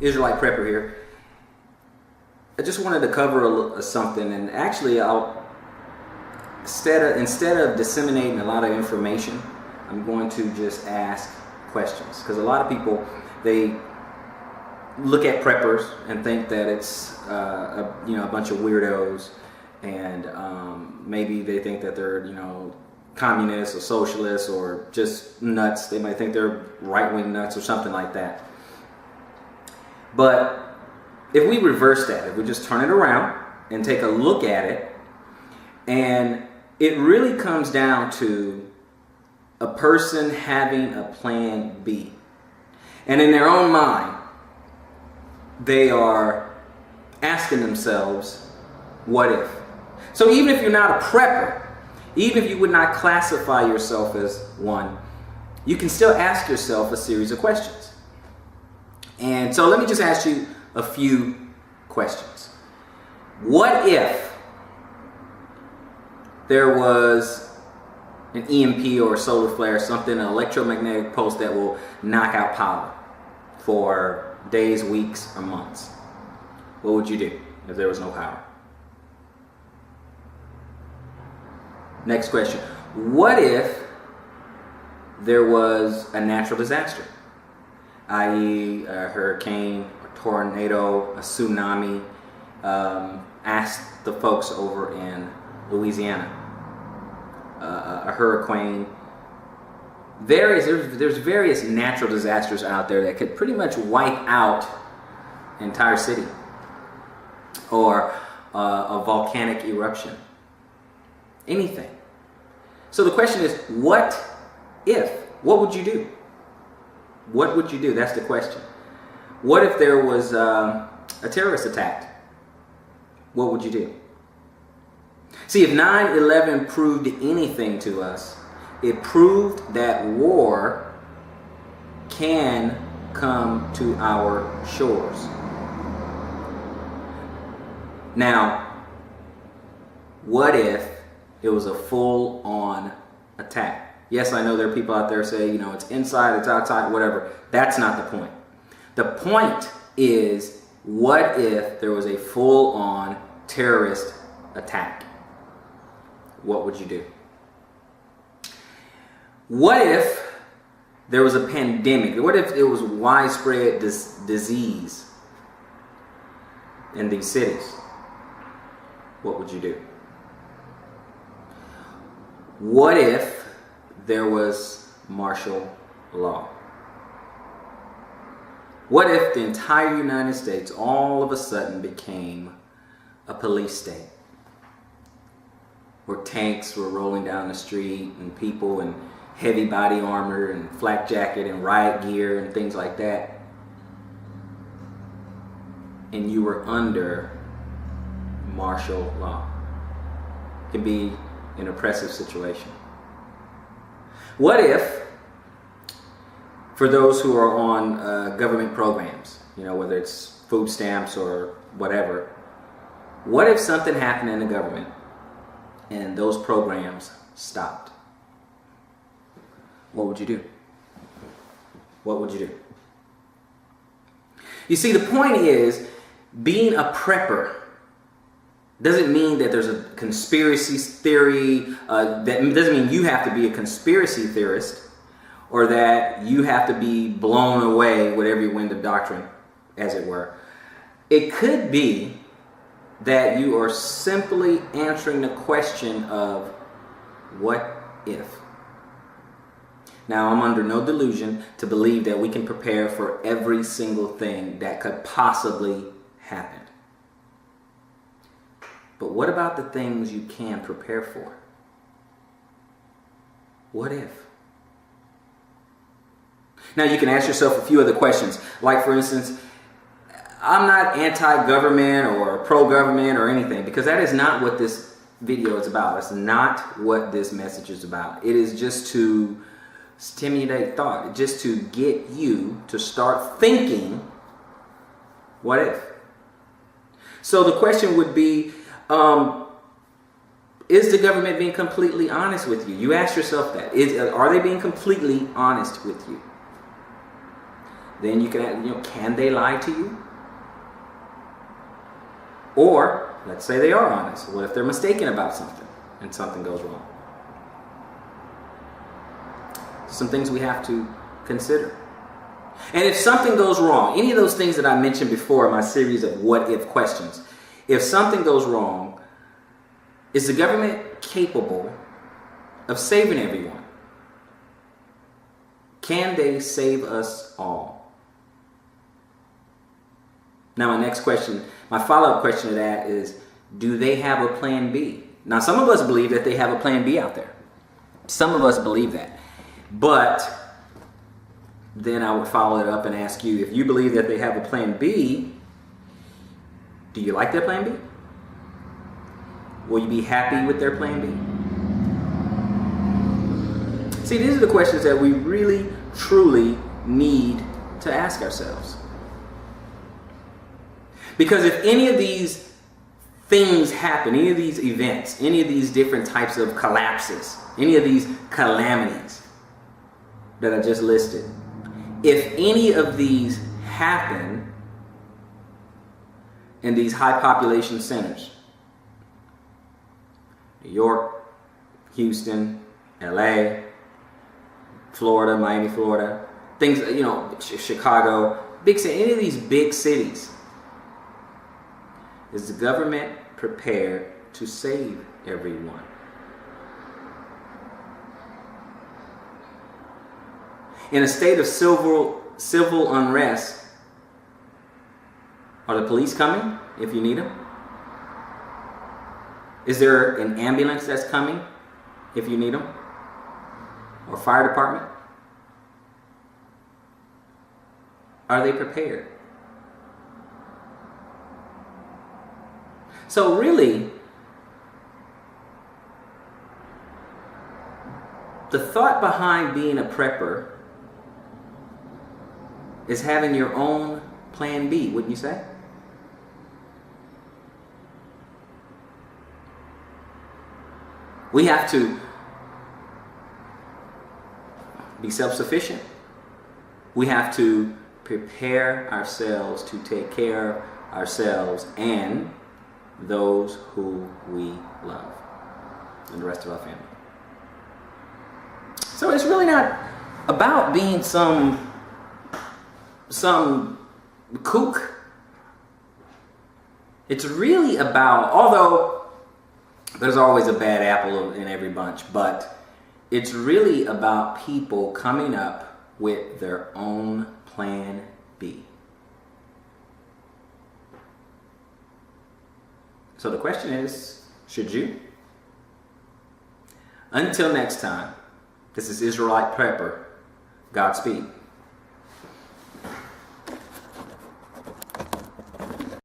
Israelite Prepper here. I just wanted to cover something, and actually instead of disseminating a lot of information, I'm going to just ask questions, because a lot of people, they look at preppers and think that it's a bunch of weirdos, and maybe they think that they're communists or socialists or just nuts. They might think they're right-wing nuts or something like that. But if we reverse that, if we just turn it around and take a look at it, and it really comes down to a person having a plan B. And in their own mind, they are asking themselves, what if? So even if you're not a prepper, even if you would not classify yourself as one, you can still ask yourself a series of questions. And so let me just ask you a few questions. What if there was an EMP or a solar flare, something, an electromagnetic pulse that will knock out power for days, weeks, or months? What would you do if there was no power? Next question. What if there was a natural disaster, i.e. a hurricane, a tornado, a tsunami? Ask the folks over in Louisiana. A hurricane. There's various natural disasters out there that could pretty much wipe out an entire city, or a volcanic eruption. Anything. So the question is, what if? What would you do? What would you do? That's the question. What if there was a terrorist attack? What would you do? See, if 9/11 proved anything to us, it proved that war can come to our shores. Now, what if it was a full-on attack? Yes, I know there are people out there say, it's inside, it's outside, whatever. That's not the point. The point is, what if there was a full-on terrorist attack? What would you do? What if there was a pandemic? What if it was widespread disease in these cities? What would you do? What if there was martial law? What if the entire United States all of a sudden became a police state, where tanks were rolling down the street and people in heavy body armor and flak jacket and riot gear and things like that, and you were under martial law? It can be an oppressive situation. What if, for those who are on government programs, whether it's food stamps or whatever, what if something happened in the government and those programs stopped? What would you do? What would you do? You see, the point is, being a prepper doesn't mean that there's a conspiracy theory. That doesn't mean you have to be a conspiracy theorist, or that you have to be blown away with every wind of doctrine, as it were. It could be that you are simply answering the question of, what if? Now, I'm under no delusion to believe that we can prepare for every single thing that could possibly happen. But what about the things you can prepare for? What if? Now, you can ask yourself a few other questions. Like, for instance, I'm not anti-government or pro-government or anything, because that is not what this video is about. It's not what this message is about. It is just to stimulate thought, just to get you to start thinking, what if? So the question would be, is the government being completely honest with you? You ask yourself that. Are they being completely honest with you? then you can, can they lie to you? Or, let's say they are honest. What if they're mistaken about something and something goes wrong? Some things we have to consider. And if something goes wrong, any of those things that I mentioned before in my series of what if questions, if something goes wrong, is the government capable of saving everyone? Can they save us all? Now my next question, my follow-up question to that is, do they have a plan B? Now some of us believe that they have a plan B out there. Some of us believe that. But then I would follow it up and ask you, if you believe that they have a plan B, do you like their plan B? Will you be happy with their plan B? See, these are the questions that we really, truly need to ask ourselves. Because if any of these things happen, any of these events, any of these different types of collapses, any of these calamities that I just listed, if any of these happen in these high population centers, New York, Houston, LA, Florida, Miami, Florida, things, Chicago, big city, any of these big cities, is the government prepared to save everyone? In a state of civil unrest, are the police coming if you need them? Is there an ambulance that's coming if you need them? Or fire department? Are they prepared? So really, the thought behind being a prepper is having your own plan B, wouldn't you say? We have to be self-sufficient. We have to prepare ourselves to take care of ourselves and those who we love and the rest of our family. So it's really not about being some kook. It's really about, although there's always a bad apple in every bunch, but it's really about people coming up with their own plan B. So the question is, should you? Until next time, this is Israelite Prepper. Godspeed.